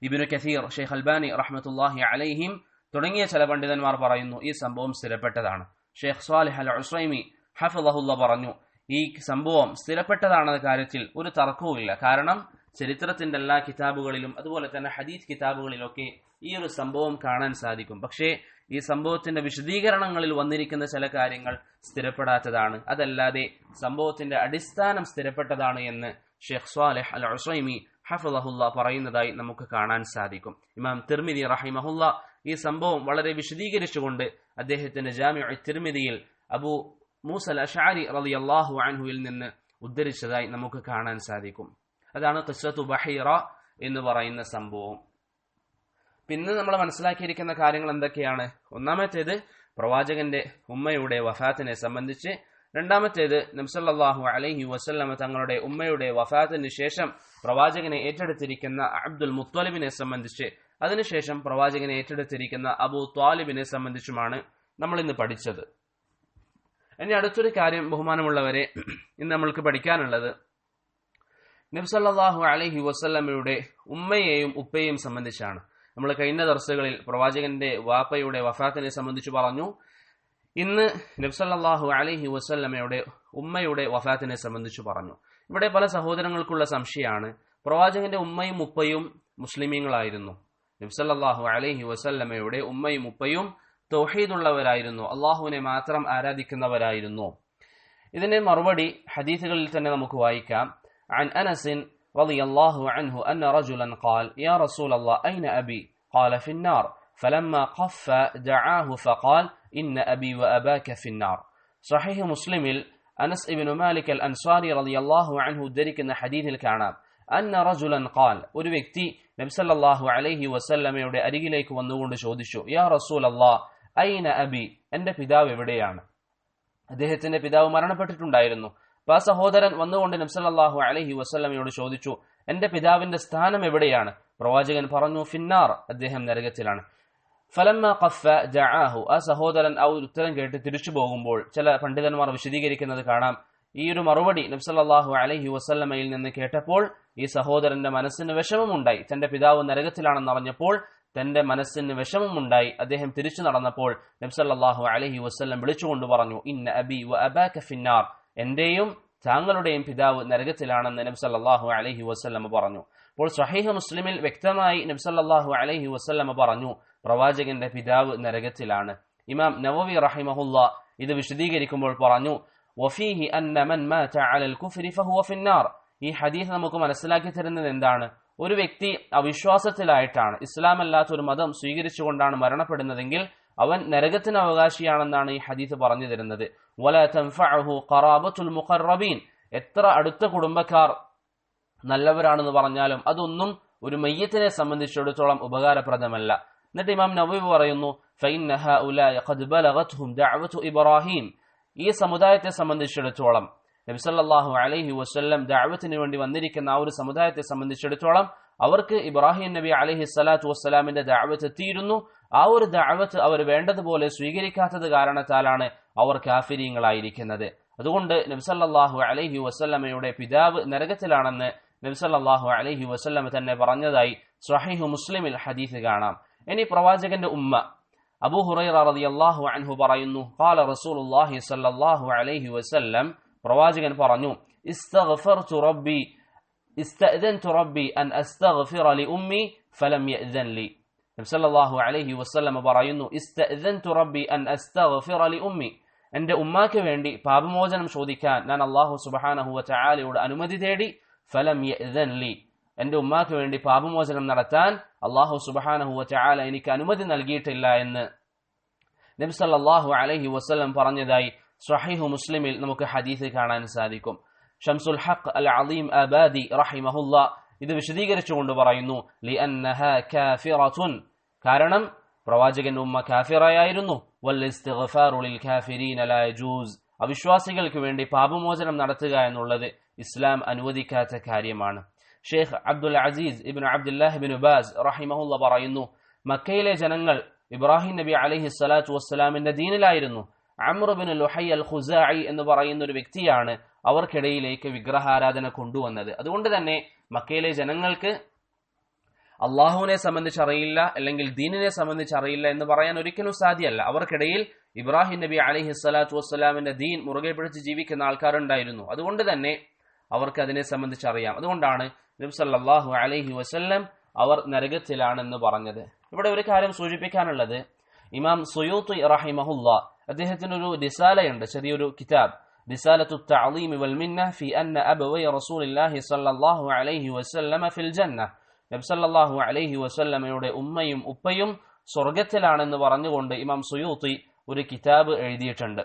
ഇബ്നു കസീർ, ഷെയ്ഖ് അൽബാനി റഹ്മത്തുള്ളാഹി അലൈഹിം തുടങ്ങിയ ചില പണ്ഡിതന്മാർ പറയുന്നു ഈ സംഭവം സ്ഥിരപ്പെട്ടതാണ്. ഷെയ്ഖ് സ്വാലിഹ് അൽ ഉസൈമി ഹഫിളഹുല്ലാ പറഞ്ഞു ഈ സംഭവം സ്ഥിരപ്പെട്ടതാണെന്ന കാര്യത്തിൽ ഒരു തർക്കവുമില്ല. കാരണം ചരിത്രത്തിന്റെ എല്ലാ കിതാബുകളിലും അതുപോലെ തന്നെ ഹദീസ് കിതാബുകളിലൊക്കെ ഈ ഒരു സംഭവം കാണാൻ സാധിക്കും. പക്ഷേ ഈ സംഭവത്തിന്റെ വിശദീകരണങ്ങളിൽ വന്നിരിക്കുന്ന ചില കാര്യങ്ങൾ സ്ഥിരപ്പെടാത്തതാണ്. അതല്ലാതെ സംഭവത്തിന്റെ അടിസ്ഥാനം സ്ഥിരപ്പെട്ടതാണ് എന്ന് ഷെയ്ഖ് സ്വാലിഹ് അൽ ഉസൈമി ഹഫിളഹുല്ലാ പറയുന്നതായി നമുക്ക് കാണാൻ സാധിക്കും. ഇമാം തിർമിദി റഹിമഹുല്ലാ ഈ സംഭവം വളരെ വിശദീകരിച്ചുകൊണ്ട് അദ്ദേഹത്തിന്റെ ജാമിഉ തിർമിദിയിൽ അബൂ മൂസ അൽ അശ്അരി റളിയല്ലാഹു അൻഹുവിൽ നിന്ന് ഉദ്ധരിച്ചതായി നമുക്ക് കാണാൻ സാധിക്കും. അതാണ് ഖിസ്സത്തു ബഹീറ എന്ന് പറയുന്ന സംഭവം. പിന്നെ നമ്മൾ മനസ്സിലാക്കിയിരിക്കുന്ന കാര്യങ്ങൾ എന്തൊക്കെയാണ്? ഒന്നാമത്തേത് പ്രവാചകന്റെ ഉമ്മയുടെ വഫാത്തിനെ സംബന്ധിച്ച്, രണ്ടാമത്തേത് നബി സല്ലല്ലാഹു അലൈഹി വസല്ലമ തങ്ങളുടെ ഉമ്മയുടെ വഫാത്തിന് ശേഷം പ്രവാചകനെ ഏറ്റെടുത്തിരിക്കുന്ന അബ്ദുൽ മുത്തലിബിനെ സംബന്ധിച്ച്, അതിനുശേഷം പ്രവാചകനെ ഏറ്റെടുത്തിരിക്കുന്ന അബൂ ത്വാലിബിനെ സംബന്ധിച്ചുമാണ് നമ്മൾ ഇന്ന് പഠിച്ചത്. ഇനി അടുത്തൊരു കാര്യം ബഹുമാനമുള്ളവരെ ഇന്ന് നമ്മൾക്ക് പഠിക്കാനുള്ളത് നബി സല്ലല്ലാഹു അലൈഹി വസല്ലമയുടെ ഉമ്മയെയും ഉപ്പയെയും സംബന്ധിച്ചാണ്. നമ്മൾ കഴിഞ്ഞ ദർസുകളിൽ പ്രവാചകന്റെ വാപ്പയുടെ വഫാത്തിനെ സംബന്ധിച്ച് പറഞ്ഞു. ഇന്ന് നബി സല്ലല്ലാഹു അലൈഹി വസല്ലമയുടെ ഉമ്മയുടെ വഫാത്തിനെ സംബന്ധിച്ച് പറഞ്ഞു. ഇവിടെ പല സഹോദരങ്ങൾക്കുള്ള സംശയമാണ്, പ്രവാചകന്റെ ഉമ്മയും ഉപ്പയും മുസ്ലിമീങ്ങളായിരുന്നു. നബി സല്ലല്ലാഹു അലൈഹി വസല്ലമയുടെ ഉമ്മയും ഉപ്പയും തൗഹീദുള്ളവരായിരുന്നു, അള്ളാഹുവിനെ മാത്രം ആരാധിക്കുന്നവരായിരുന്നു. ഇതിന്റെ മറുപടി ഹദീസുകളിൽ തന്നെ നമുക്ക് വായിക്കാം. عن أنس رضي الله عنه أن رجلا قال يا رسول الله أين أبي؟ قال في النار. فلما قف دعاه فقال إن أبي وأباك في النار. صحيح مسلم أنس ابن مالك الأنصاري رضي الله عنه ذلك حديث الكعناب أن رجلا قال ഒരു വ്യക്തി നബി സല്ലല്ലാഹു അലൈഹി വസല്ലമയുടെ അരികിലേക്ക് വന്നുകൊണ്ട് ചോദിച്ചു, യാ റസൂലല്ലാഹ് അയ്ന അബി, എന്റെ പിതാവ് എവിടെയാണ്? അദ്ദേഹത്തിന്റെ പിതാവ് മരണപ്പെട്ടിട്ടുണ്ടായിരുന്നു. ആ സഹോദരൻ വന്നുകൊണ്ട് നബി സല്ലല്ലാഹു അലൈഹി വസല്ലമയോട് ചോദിച്ചു, എന്റെ പിതാവിന്റെ സ്ഥാനം എവിടെയാണ്? പ്രവാചകൻ പറഞ്ഞു, ഫിന്നാർ, അദ്ദേഹം നരകത്തിലാണ്. ഫലമ്മ ഖഫ ദഅാഹു, ആ സഹോദരൻ ആ ഉത്തരം കേട്ട് തിരിച്ചു പോകുമ്പോൾ ചില പണ്ഡിതന്മാർ വിശദീകരിക്കുന്നത് കാണാം, ഈ ഒരു മറുപടി നബി സല്ലല്ലാഹു അലൈഹി വസല്ലമയിൽ നിന്ന് കേട്ടപ്പോൾ ഈ സഹോദരന്റെ മനസ്സിന് വിഷമമുണ്ടായി. തന്റെ പിതാവ് നരകത്തിലാണെന്ന് അറിഞ്ഞപ്പോൾ തന്റെ മനസ്സിന് വിഷമമുണ്ടായി. അദ്ദേഹം തിരിച്ചു നടന്നപ്പോൾ നബി സല്ലല്ലാഹു അലൈഹി വസല്ലം വിളിച്ചുകൊണ്ട് പറഞ്ഞു, ഇന്ന അബി വ അബാക ഫിന്നാർ, എന്റെയും താങ്കളുടെയും പിതാവ് നരകത്തിലാണെന്ന് നബി സല്ലല്ലാഹു അലൈഹി വസല്ലം പറഞ്ഞു. അപ്പോൾ സ്വഹീഹ് മുസ്ലിമിൽ വ്യക്തമായി നബി സല്ലല്ലാഹു അലൈഹി വസല്ലം പറഞ്ഞു, പ്രവാചകന്റെ പിതാവ് നരകത്തിലാണ്. ഇമാം നവവി റഹിമഹുല്ലാ ഇത് വിശദീകരിക്കുമ്പോൾ പറഞ്ഞു, വഫീഹി അന്ന മൻ മാത അലൽ കുഫ്രി ഫഹുവ ഫിന്നാർ. ഈ ഹദീസ് നമുക്ക് മനസ്സിലാക്കി തരുന്നത് എന്താണ്? ഒരു വ്യക്തി അവിശ്വാസത്തിലായിട്ടാണ്, ഇസ്ലാം അല്ലാത്ത ഒരു മതം സ്വീകരിച്ചുകൊണ്ടാണ് മരണപ്പെടുന്നതെങ്കിൽ അവൻ നരകത്തിന് അവകാശിയാണെന്നാണ് ഈ ഹദീസ് പറഞ്ഞു തരുന്നത്. വലാ തൻഫഉഹു ഖറാബത്തുൽ മുഖറബീൻ, എത്ര അടുത്ത കുടുംബക്കാർ നല്ലവരാണെന്ന് പറഞ്ഞാലും അതൊന്നും ഒരു മയ്യത്തിനെ സംബന്ധിച്ചിടത്തോളം ഉപകാരപ്രദമല്ല. എന്നിട്ട് ഇമാം നവവി പറയുന്നു, ഫഇന്ന ഹഉലാ ഖദ് ബലഗത്ഹും ദഅവതു ഇബ്രാഹിം, ഈ സമുദായത്തെ സംബന്ധിച്ചിടത്തോളം നബി സല്ലല്ലാഹു അലൈഹി വസല്ലം ദഅവത്തിന് വേണ്ടി വന്നിരിക്കുന്ന ആ ഒരു സമുദായത്തെ സംബന്ധിച്ചിടത്തോളം അവർക്ക് ഇബ്രാഹിം നബി അലൈഹി സ്വലാത്തു വസ്സലാമിന്റെ ദഅവത്ത് എത്തിയിരുന്നു. ആ ഒരു ദഅവത്ത് അവർ വേണ്ടതുപോലെ സ്വീകരിക്കാത്തത് കാരണത്താലാണ് അവർ കാഫിരീങ്ങളായിരിക്കുന്നത്. അതുകൊണ്ട് നബി സല്ലല്ലാഹു അലൈഹി വസല്ലമയുടെ പിതാവ് നരകത്തിലാണെന്ന് നബി സല്ലല്ലാഹു അലൈഹി വസല്ലം തന്നെ പറഞ്ഞതായി സ്വഹീഹ് മുസ്ലിമിൽ ഹദീസ് കാണാം. ഇനി പ്രവാചകന്റെ ഉമ്മ അബൂ ഹുറൈറ റളിയല്ലാഹു അൻഹു പറയുന്നു, ഖാല റസൂലുള്ളാഹി സ്വല്ലല്ലാഹു അലൈഹി വസല്ലം, പ്രവാചകൻ പറഞ്ഞു, ഇസ്തഅദൻതു റബ്ബി അൻ അസ്തഗ്ഫിറ ലി ഉമ്മി ഫലം യഅ്ദൻ ലി. നബി സല്ലല്ലാഹു അലൈഹി വസല്ലം പറയുന്നു, ഇസ്തഅദൻതു റബ്ബി അൻ അസ്തഗ്ഫിറ ലി ഉമ്മി, എന്റെ ഉമ്മാക്ക് വേണ്ടി പാപമോചനം ചോദിക്കാൻ ഞാൻ അല്ലാഹു സുബ്ഹാനഹു വ തആലയോട് അനുമതി തേടി. ഫലം യഅ്ദൻ ലി, എന്റെ ഉമ്മാക്ക് വേണ്ടി പാപമോചനം നടത്താൻ അല്ലാഹു സുബ്ഹാനഹു വ തആല എനിക്ക് അനുമതി നൽകിയിട്ടില്ല എന്ന് നബി സല്ലല്ലാഹു അലൈഹി വസല്ലം പറഞ്ഞതായി സ്വഹീഹ് മുസ്ലിമിൽ നമുക്ക് ഹദീസ് കാണാൻ സാധിക്കും. ഷംസുൽ ഹഖ് അൽ അലീം അബാദി റഹിമഹുല്ലാ ഇത് വിശദീകരിച്ചുകൊണ്ട് പറയുന്നു, ലിഅന്നഹാ കാഫിറത്തുൻ, കാരണം പ്രവാചകന്റെ ഉമ്മ കാഫിറയായിരുന്നു. വൽ ഇസ്തിഗ്ഫാറു ലിൽ കാഫിരീന ലാ യജൂസ്, അവിശ്വാസികൾക്ക് വേണ്ടി പാപമോചനം നടത്തുക എന്നുള്ളത് ഇസ്ലാം അനുവദിക്കാത്ത കാര്യമാണ്. ഷെയ്ഖ് അബ്ദുൽ അസീസ് ഇബ്നു അബ്ദുല്ലാഹ് ഇബ്നു ബാസ് റഹിമഹുല്ലാ പറയുന്നു, മക്കയിലെ ജനങ്ങൾ ഇബ്രാഹിം നബി അലൈഹി സ്വലാത്തു വസ്സലാമിന്റെ ദീനിലായിരുന്നു. അംർ ബിൻ ലുഹൈ അൽ ഖുസാഇ എന്ന് പറയുന്ന ഒരു വ്യക്തിയാണ് അവർക്കിടയിലേക്ക് വിഗ്രഹാരാധന കൊണ്ടുവന്നത്. അതുകൊണ്ട് തന്നെ മക്കയിലെ ജനങ്ങൾക്ക് അള്ളാഹുവിനെ സംബന്ധിച്ച് അറിയില്ല, അല്ലെങ്കിൽ ദീനിനെ സംബന്ധിച്ച് അറിയില്ല എന്ന് പറയാൻ ഒരിക്കലും സാധ്യമല്ല. അവർക്കിടയിൽ ഇബ്രാഹിം നബി അലൈഹി സ്വലാത്തു വസ്സലാമിന്റെ ദീൻ മുറുകെ പിടിച്ച് ജീവിക്കുന്ന ആൾക്കാരുണ്ടായിരുന്നു. അതുകൊണ്ട് തന്നെ അവർക്ക് അതിനെ സംബന്ധിച്ച് അറിയാം. അതുകൊണ്ടാണ് നബി സല്ലല്ലാഹു അലൈഹി വസല്ലം അവർ നരകത്തിലാണെന്ന് പറഞ്ഞത്. ഇവിടെ ഒരു കാര്യം സൂചിപ്പിക്കാനുള്ളത്, ഇമാം സുയൂത്തി റഹിമഹുല്ലാ അദ്ദേഹത്തിന് ഒരു റിസാലയുണ്ട്, ചെറിയൊരു കിതാബ്, റിസാലത്തു തഅളീം വൽ മിന്ന ഫി അന്ന അബവൈ റസൂലില്ലാഹി സ്വല്ലല്ലാഹു അലൈഹി വസല്ലമ ഫിൽ ജന്ന. നബി സല്ലല്ലാഹു അലൈഹി വസല്ലമയുടെ ഉമ്മയും ഉപ്പയും സ്വർഗത്തിലാണെന്ന് പറഞ്ഞുകൊണ്ട് ഇമാം സുയൂത്തി ഒരു കിതാബ് എഴുതിയിട്ടുണ്ട്.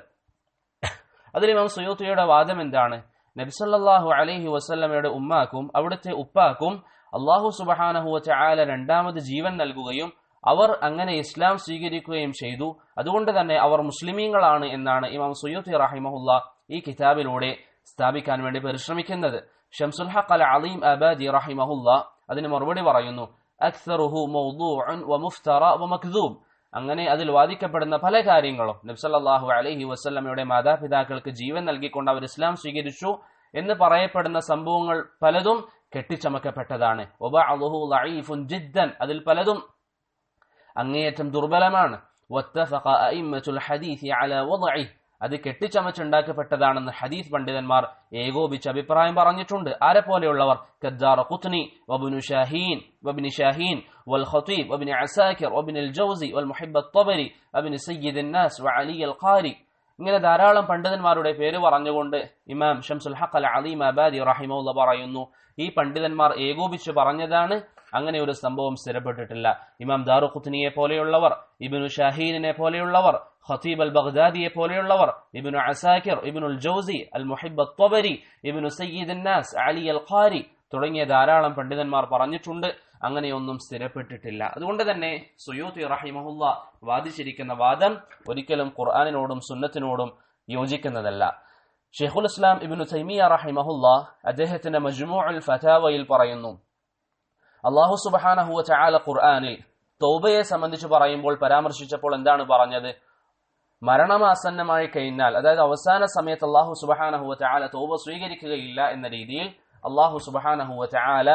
അതിൽ ഇമാം സുയൂത്തിയുടെ വാദം എന്താണ്? നബി സല്ലല്ലാഹു അലൈഹി വസല്ലമയുടെ ഉമ്മാക്കും അവിടുത്തെ ഉപ്പാക്കും അല്ലാഹു സുബ്ഹാനഹു വ തആല രണ്ടാമത് ജീവൻ നൽകുകയും അവർ അങ്ങനെ ഇസ്ലാം സ്വീകരിക്കുകയും ചെയ്തു. അതുകൊണ്ട് തന്നെ അവർ മുസ്ലിമീങ്ങളാണ് എന്നാണ് ഇമാം സുയൂത്തി റഹിമഹുല്ലാ ഈ കിതാബിലൂടെ സ്ഥാപിക്കാൻ വേണ്ടി പരിശ്രമിക്കുന്നത്. ഷംസുൽ ഹഖ് അൽ അലീം അബാദി റഹിമഹുല്ലാ അതിന് മറുപടി പറയുന്നു, അക്സറുഹു മൗദൂഉൻ വ മുഫ്തറ വ മക്ദൂബ്. അങ്ങനെ അതിൽ വാദിക്കപ്പെടുന്ന പല കാര്യങ്ങളും നബി സല്ലല്ലാഹു അലൈഹി വസല്ലമയുടെ മാതാപിതാക്കൾക്ക് ജീവൻ നൽകിക്കൊണ്ട് അവർ ഇസ്ലാം സ്വീകരിച്ചു എന്ന് പറയപ്പെടുന്ന സംഭവങ്ങൾ പലതും കെട്ടിച്ചമക്കപ്പെട്ടതാണ്. വബഅദുഹു ലഈഫുൻ ജിദ്ദൻ, അതിൽ പലതും അങ്ങേയറ്റം ദുർബലമാണ്. വത്തഫഖ അഇമ്മത്തുൽ ഹദീസ് അലാ വദ്ഇഹി, അത് കെട്ടിച്ചമച്ചുണ്ടാക്കപ്പെട്ടതാണെന്ന് ഹദീസ് പണ്ഡിതന്മാർ ഏകോപിച്ച് അഭിപ്രായം പറഞ്ഞിട്ടുണ്ട്. ആരെ പോലെയുള്ളവർ? കദ്ദാറഖുത്നി വബ്നു ഷാഹീൻ വൽ ഖതീബ് വബ്നു അസാകിർ വബ്നുൽ ജൗസി വൽ മുഹിബ്ബ് അത്ബരി വബ്നു സയ്യിദുൻ നാസ് വഅലി അൽ ഖാരി. ഇങ്ങനെ ധാരാളം പണ്ഡിതന്മാരുടെ പേര് പറഞ്ഞുകൊണ്ട് ഇമാം ഷംസുൽ ഹഖ് അൽ അലീം അബാദി റഹിമഹുല്ലാഹ് പറയുന്നു, ഈ പണ്ഡിതന്മാർ ഏകോപിച്ച് പറഞ്ഞതാണ്, അങ്ങനെ ഒരു സംഭവം സ്ഥിരപ്പെട്ടിട്ടില്ല. ഇമാം ദാറുഖുത്നിയെ പോലെയുള്ളവർ, ഇബ്നു ഷാഹീനിനെ പോലെയുള്ളവർ, ഖതീബ് അൽ ബഗ്ദാദിയെ പോലെയുള്ളവർ, ഇബ്നു അസാകിർ, ഇബ്നുൽ ജൗസി, അൽ മുഹിബ്ബ് അത്ബരി, ഇബ്നു സയ്യിദുൻ നാസ്, അലി അൽ ഖാരി തുടങ്ങിയ ധാരാളം പണ്ഡിതന്മാർ പറഞ്ഞിട്ടുണ്ട്. അങ്ങനെയൊന്നും സ്ഥിരപ്പെട്ടിട്ടില്ല. അതുകൊണ്ട് തന്നെ സുയൂത്തി റഹിമഹുല്ലാഹ് വാദിച്ചിരിക്കുന്ന വാദം ഒരിക്കലും ഖുർആനിനോടും സുന്നത്തിനോടും യോജിക്കുന്നതല്ല. ഷെയ്ഖുൽ ഇസ്ലാം ഇബ്നു തൈമിയ റഹിമഹുല്ലാഹ് അദ്ദേഹത്തിന്റെ മജ്മൂഉൽ ഫതാവയിൽ പറയുന്നു, അല്ലാഹു സുബ്ഹാനഹു വ തആല ഖുർആനിൽ തൗബയെ സംബന്ധിച്ച് പറയുമ്പോൾ പരാമർശിച്ചപ്പോൾ എന്താണ് പറഞ്ഞത്? മരണമാസന്നമായി കഴിഞ്ഞാൽ, അതായത് അവസാന സമയത്ത് അല്ലാഹു സുബ്ഹാനഹു വ തആല തൗബ സ്വീകരിക്കുകയില്ല എന്ന രീതിയിൽ അല്ലാഹു സുബ്ഹാനഹു വ തആല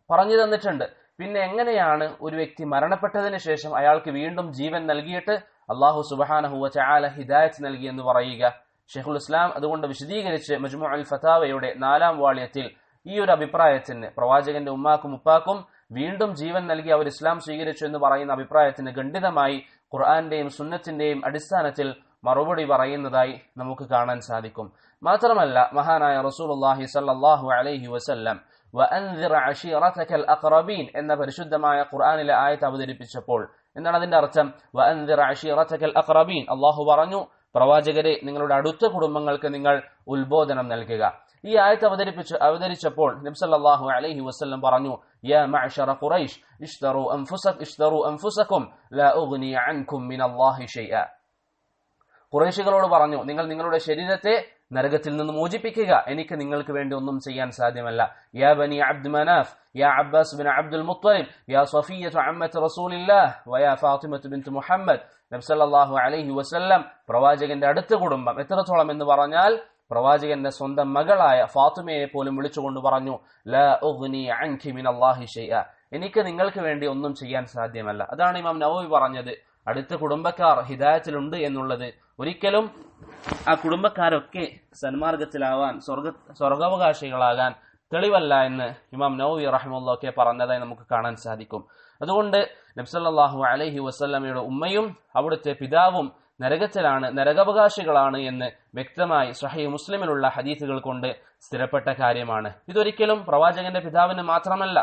പറഞ്ഞു തന്നിട്ടുണ്ട്. പിന്നെ എങ്ങനെയാണ് ഒരു വ്യക്തി മരണപ്പെട്ടതിന് ശേഷം അയാൾക്ക് വീണ്ടും ജീവൻ നൽകിയിട്ട് അല്ലാഹു സുബ്ഹാനഹു വ തആല ഹിദായത്ത് നൽകി എന്ന് പറയുക? ഷെയ്ഖുൽ ഇസ്ലാം അതുകൊണ്ട് വിശദീകരിച്ച് മജ്മുഉൽ ഫതാവയുടെ 4-ാം വാള്യത്തിൽ ഈ ഒരു അഭിപ്രായത്തിന്, പ്രവാചകന്റെ ഉമ്മാക്കും ഉപ്പാക്കും വീണ്ടും ജീവൻ നൽകി അവർ ഇസ്ലാം സ്വീകരിച്ചു എന്ന് പറയുന്ന അഭിപ്രായത്തിന് ഖണ്ഡിതമായി ഖുർആന്റെയും സുന്നത്തിന്റെയും അടിസ്ഥാനത്തിൽ മറുപടി പറയുന്നതായി നമുക്ക് കാണാൻ സാധിക്കും. മാത്രമല്ല മഹാനായ റസൂലുള്ളാഹി സ്വല്ലല്ലാഹു അലൈഹി വസല്ലം വഅൻദിർ അശീറതകൽ അഖറബീൻ എന്ന പരിശുദ്ധമായ ഖുർആനിലെ ആയത്ത് അവതരിപ്പിച്ചപ്പോൾ എന്താണ് അതിന്റെ അർത്ഥം? വഅൻദിർ അശീറതകൽ അഖറബീൻ, അല്ലാഹു പറഞ്ഞു പ്രവാചകരെ നിങ്ങളുടെ അടുത്ത കുടുംബങ്ങൾക്ക് നിങ്ങൾ ഉത്ബോധനം നൽകുക. ഈ ആയത്ത് അവതരിച്ചപ്പോൾ നബി സല്ലല്ലാഹു അലൈഹി വസല്ലം പറഞ്ഞു, യാ മഅ്ശറ ഖുറൈശ് ഇശ്തറൂ അൻഫുസകും ലാ ഉഗ്നി അൻകും മിനല്ലാഹി ഷൈഅ. ഖുറൈശികളോട് പറഞ്ഞു, നിങ്ങൾ നിങ്ങളുടെ ശരീരത്തെ നരകത്തിൽ നിന്ന് മോചിപ്പിക്കുക, എനിക്ക് നിങ്ങൾക്ക് വേണ്ടി ഒന്നും ചെയ്യാൻ സാധ്യമല്ല. യാ ബനി അബ്ദ് മനാഫ്, യാ അബ്ബാസ് ബിൻ അബ്ദുൽ മുത്തലിബ്, യാ സഫിയ്യതു അമ്മത്ത് റസൂലില്ലാഹ് വയാ ഫാത്തിമത്തു ബിൻത് മുഹമ്മദ്. നബി സല്ലല്ലാഹു അലൈഹി വസല്ലം പ്രവാചകന്റെ അടുത്ത കുടുംബം എത്രത്തോളം എന്ന് പറഞ്ഞാൽ പ്രവാചകന്റെ സ്വന്തം മകളായ ഫാത്തിമയെ പോലും വിളിച്ചുകൊണ്ട് പറഞ്ഞു, ലാ ഉഗ്നി അൻകി മിനല്ലാഹി ഷൈഅ, എനിക്ക് നിങ്ങൾക്ക് വേണ്ടി ഒന്നും ചെയ്യാൻ സാധ്യമല്ല. അതാണ് ഇമാം നവവി പറഞ്ഞത്, അടുത്ത കുടുംബക്കാർ ഹിദായത്തിലുണ്ട് എന്നുള്ളത് ഒരിക്കലും ആ കുടുംബക്കാരൊക്കെ സന്മാർഗത്തിലാവാൻ, സ്വർഗാവകാശികളാകാൻ തെളിവല്ല എന്ന് ഇമാം നവവി റഹിമഹുല്ലാഹ് പറഞ്ഞതായി നമുക്ക് കാണാൻ സാധിക്കും. അതുകൊണ്ട് നബി സല്ലല്ലാഹു അലൈഹി വസല്ലമയുടെ ഉമ്മയും അവിടുത്തെ പിതാവും നരകത്തിലാണ്, നരകാവകാശികളാണ് എന്ന് വ്യക്തമായി സ്വഹീഹ് മുസ്ലിമിലുള്ള ഹദീസുകൾ കൊണ്ട് സ്ഥിരപ്പെട്ട കാര്യമാണ്. ഇതൊരിക്കലും പ്രവാചകന്റെ പിതാവിന് മാത്രമല്ല,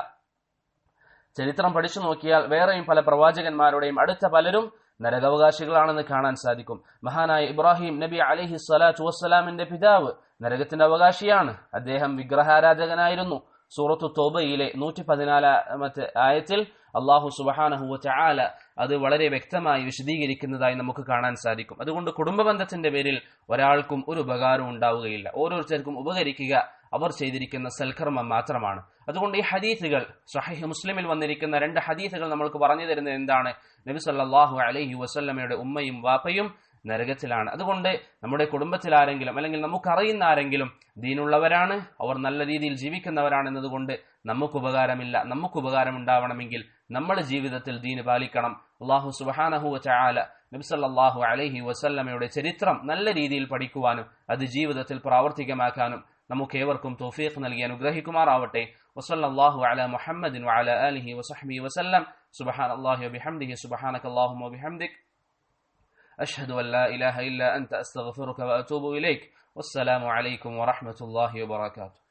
ചരിത്രം പഠിച്ചു നോക്കിയാൽ വേറെയും പല പ്രവാചകന്മാരുടെയും അടുത്ത പലരും നരകാവകാശികളാണെന്ന് കാണാൻ സാധിക്കും. മഹാനായ ഇബ്രാഹിം നബി അലൈഹി സ്വലാത്തു വസ്സലാമിന്റെ പിതാവ് നരകത്തിന്റെ അവകാശിയാണ്. അദ്ദേഹം വിഗ്രഹാരാധകനായിരുന്നു. സൂറത്തു തൗബയിലെ 114-ാമത്തെ ആയത്തിൽ അല്ലാഹു സുബ്ഹാനഹു വ തആല അത് വളരെ വ്യക്തമായി വിശദീകരിക്കുന്നതായി നമുക്ക് കാണാൻ സാധിക്കും. അതുകൊണ്ട് കുടുംബ ബന്ധത്തിന്റെ പേരിൽ ഒരാൾക്കും ഒരു ഉപകാരവും ഉണ്ടാവുകയില്ല. ഓരോരുത്തർക്കും ഉപകരിക്കുക അവർ ചെയ്തിരിക്കുന്ന സൽക്കർമ്മം മാത്രമാണ്. അതുകൊണ്ട് ഈ ഹദീസുകൾ, സ്വഹീഹ് മുസ്ലിമിൽ വന്നിരിക്കുന്ന 2 ഹദീസുകൾ നമ്മൾക്ക് പറഞ്ഞു തരുന്നത് എന്താണ്? നബി സല്ലല്ലാഹു അലൈഹി വസല്ലമയുടെ ഉമ്മയും വാപ്പയും നരകത്തിലാണ്. അതുകൊണ്ട് നമ്മുടെ കുടുംബത്തിൽ ആരെങ്കിലും അല്ലെങ്കിൽ നമുക്കറിയുന്ന ആരെങ്കിലും ദീനുള്ളവരാണ്, അവർ നല്ല രീതിയിൽ ജീവിക്കുന്നവരാണ് എന്നതുകൊണ്ട് നമുക്ക് ഉപകാരമില്ല. നമുക്ക് ഉപകാരം ഉണ്ടാവണമെങ്കിൽ നമ്മൾ ജീവിതത്തിൽ ദീന് പാലിക്കണം. അല്ലാഹു സുബ്ഹാനഹു വ തആല നബി സല്ലല്ലാഹു അലൈഹി വസല്ലമയുടെ ചരിത്രം നല്ല രീതിയിൽ പഠിക്കുവാനും അത് ജീവിതത്തിൽ പ്രാവർത്തികമാക്കാനും നമുക്കേവർക്കും തൗഫീഖ് നൽകി അനുഗ്രഹിക്കുമാറാവട്ടെ. വസല്ലല്ലാഹു അലാ മുഹമ്മദിൻ വഅലാ ആലിഹി വസഹ്ബിഹി വസല്ലം. സുബ്ഹാനല്ലാഹി വബിഹംദിഹി സുബ്ഹാനകല്ലാഹുമ്മ വബിഹംദിക് അഷ്ഹദു അൻ ലാ ഇലാഹ ഇല്ലാ അൻത അസ്തഗ്ഫിറുക വഅതൂബു ഇലൈക്. വസ്സലാമു അലൈക്കും വറഹ്മത്തുള്ളാഹി വബറകാതുഹു.